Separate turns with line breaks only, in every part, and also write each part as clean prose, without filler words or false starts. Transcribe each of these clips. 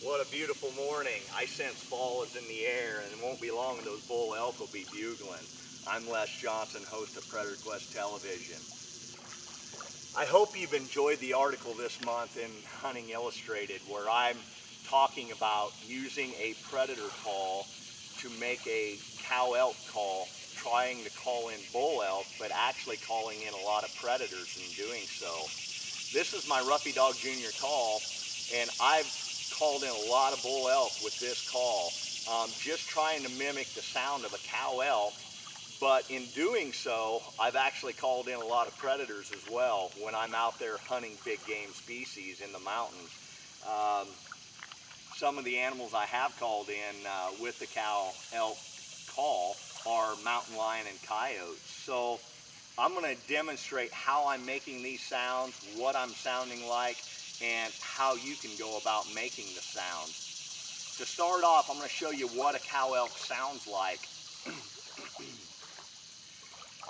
What a beautiful morning. I sense fall is in the air, and it won't be long and those bull elk will be bugling. I'm Les Johnson, host of Predator Quest Television. I hope you've enjoyed the article this month in Hunting Illustrated where I'm talking about using a predator call to make a cow elk call, trying to call in bull elk, but actually calling in a lot of predators in doing so. This is my Ruffidawg Jr. call, and I've called in a lot of bull elk with this call, just trying to mimic the sound of a cow elk. But in doing so, I've actually called in a lot of predators as well when I'm out there hunting big game species in the mountains. Some of the animals I have called in with the cow elk call are mountain lion and coyotes. So I'm going to demonstrate how I'm making these sounds, what I'm sounding like, and how you can go about making the sound. To start off, I'm going to show you what a cow elk sounds like.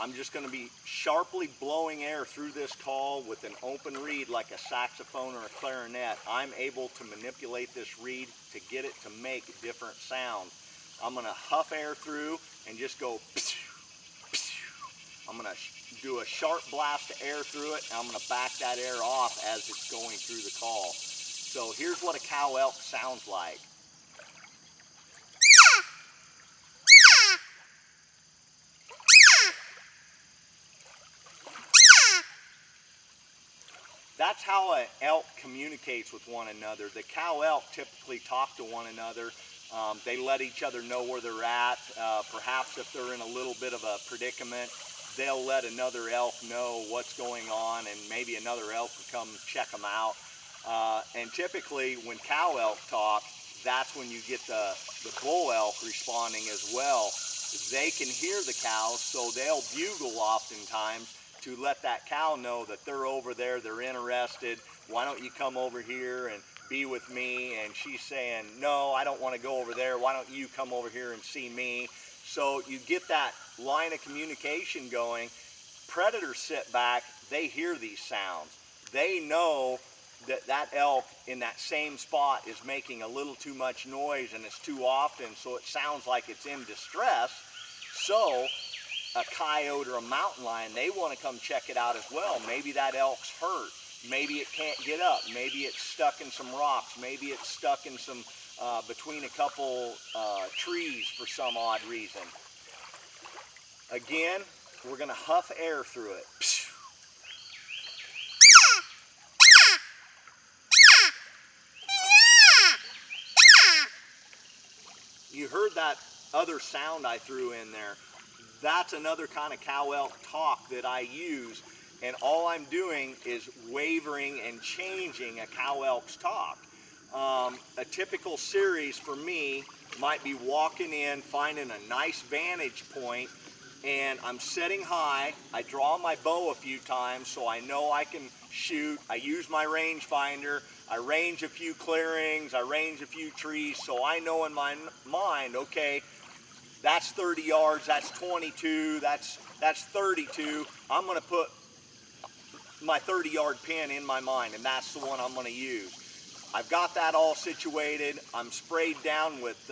I'm just going to be sharply blowing air through this call with an open reed like a saxophone or a clarinet. I'm able to manipulate this reed to get it to make different sounds. I'm going to huff air through and just go I'm going to do a sharp blast of air through it, and I'm going to back that air off as it's going through the call. So here's what a cow elk sounds like. That's how an elk communicates with one another. The cow elk typically talk to one another. They let each other know where they're at. Perhaps if they're in a little bit of a predicament, they'll let another elk know what's going on, and maybe another elk will come check them out. And typically when cow elk talk, that's when you get the bull elk responding as well. They can hear the cows, so they'll bugle oftentimes to let that cow know that they're over there, they're interested. Why don't you come over here and be with me? And she's saying, no, I don't want to go over there. Why don't you come over here and see me? So you get that line of communication going. Predators sit back, they hear these sounds. They know that that elk in that same spot is making a little too much noise, and it's too often, so it sounds like it's in distress. So a coyote or a mountain lion, they want to come check it out as well. Maybe that elk's hurt. Maybe it can't get up. Maybe it's stuck in some rocks. Maybe it's stuck in some between a couple trees for some odd reason. Again, we're going to huff air through it. You heard that other sound I threw in there. That's another kind of cow elk talk that I use, and all I'm doing is wavering and changing a cow elk's talk. A typical series for me might be walking in, finding a nice vantage point, and I'm setting high. I draw my bow a few times so I know I can shoot. I use my rangefinder. I range a few clearings. I range a few trees, so I know in my mind, okay, that's 30 yards, that's 22, that's 32. I'm going to put my 30-yard pin in my mind, and that's the one I'm going to use. I've got that all situated. I'm sprayed down with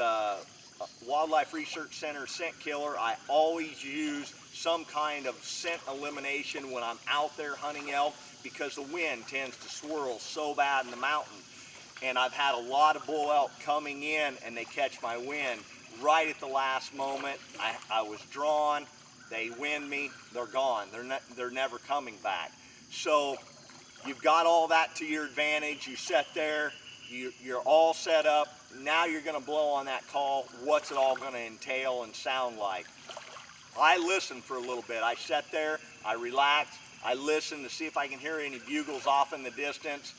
Wildlife Research Center scent killer. I always use some kind of scent elimination when I'm out there hunting elk because the wind tends to swirl so bad in the mountains. And I've had a lot of bull elk coming in, and they catch my wind right at the last moment. I was drawn, they wind me, they're gone. They're never coming back. So you've got all that to your advantage. You sit there, you're all set up. Now you're going to blow on that call. What's it all going to entail and sound like? I listen for a little bit. I sit there, I relax, I listen to see if I can hear any bugles off in the distance,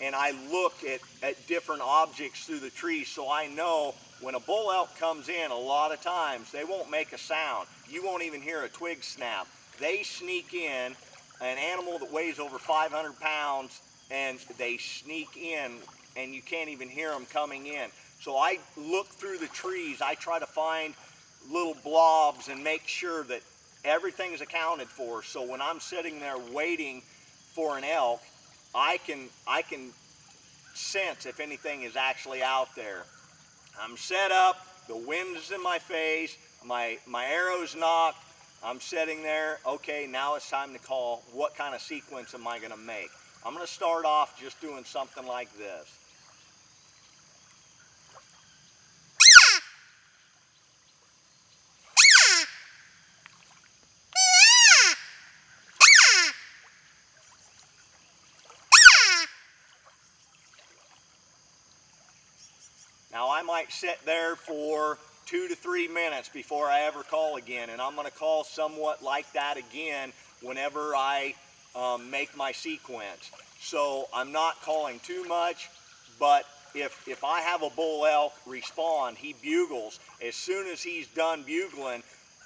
and I look at different objects through the trees so I know when a bull elk comes in, a lot of times they won't make a sound. You won't even hear a twig snap. They sneak in, an animal that weighs over 500 pounds, and they sneak in, and you can't even hear them coming in. So I look through the trees. I try to find little blobs and make sure that everything's accounted for. So when I'm sitting there waiting for an elk, I can sense if anything is actually out there. I'm set up, the wind is in my face, my arrow's knocked, I'm sitting there. Okay, now it's time to call what kind of sequence am I going to make. I'm going to start off just doing something like this. Now I might sit there for 2 to 3 minutes before I ever call again, and I'm going to call somewhat like that again whenever I make my sequence. So I'm not calling too much, but if I have a bull elk respond, he bugles. As soon as he's done bugling,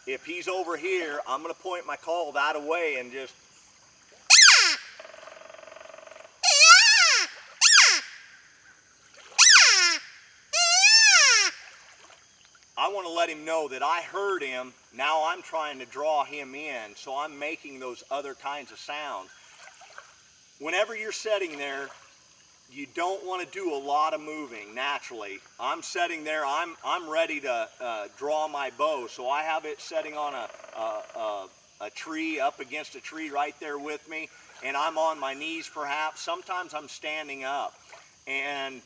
if he's over here, I'm going to point my call that way and just I want to let him know that I heard him. Now I'm trying to draw him in, so I'm making those other kinds of sounds. Whenever you're sitting there, you don't want to do a lot of moving naturally. I'm sitting there, I'm ready to draw my bow, so I have it sitting on a tree, up against a tree right there with me, and I'm on my knees perhaps. Sometimes I'm standing up, and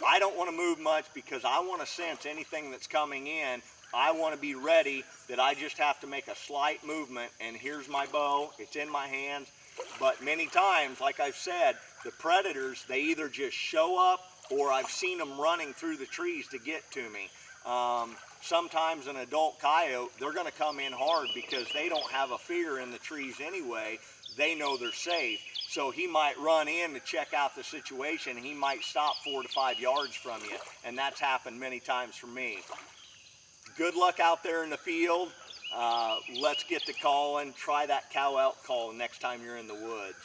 I don't want to move much because I want to sense anything that's coming in. I want to be ready that I just have to make a slight movement, and here's my bow, it's in my hands. But many times, like I've said, the predators, they either just show up or I've seen them running through the trees to get to me. Sometimes an adult coyote, they're going to come in hard because they don't have a fear in the trees anyway. They know they're safe. So he might run in to check out the situation. He might stop 4 to 5 yards from you, and that's happened many times for me. Good luck out there in the field. Let's get to calling. Try that cow elk call next time you're in the woods.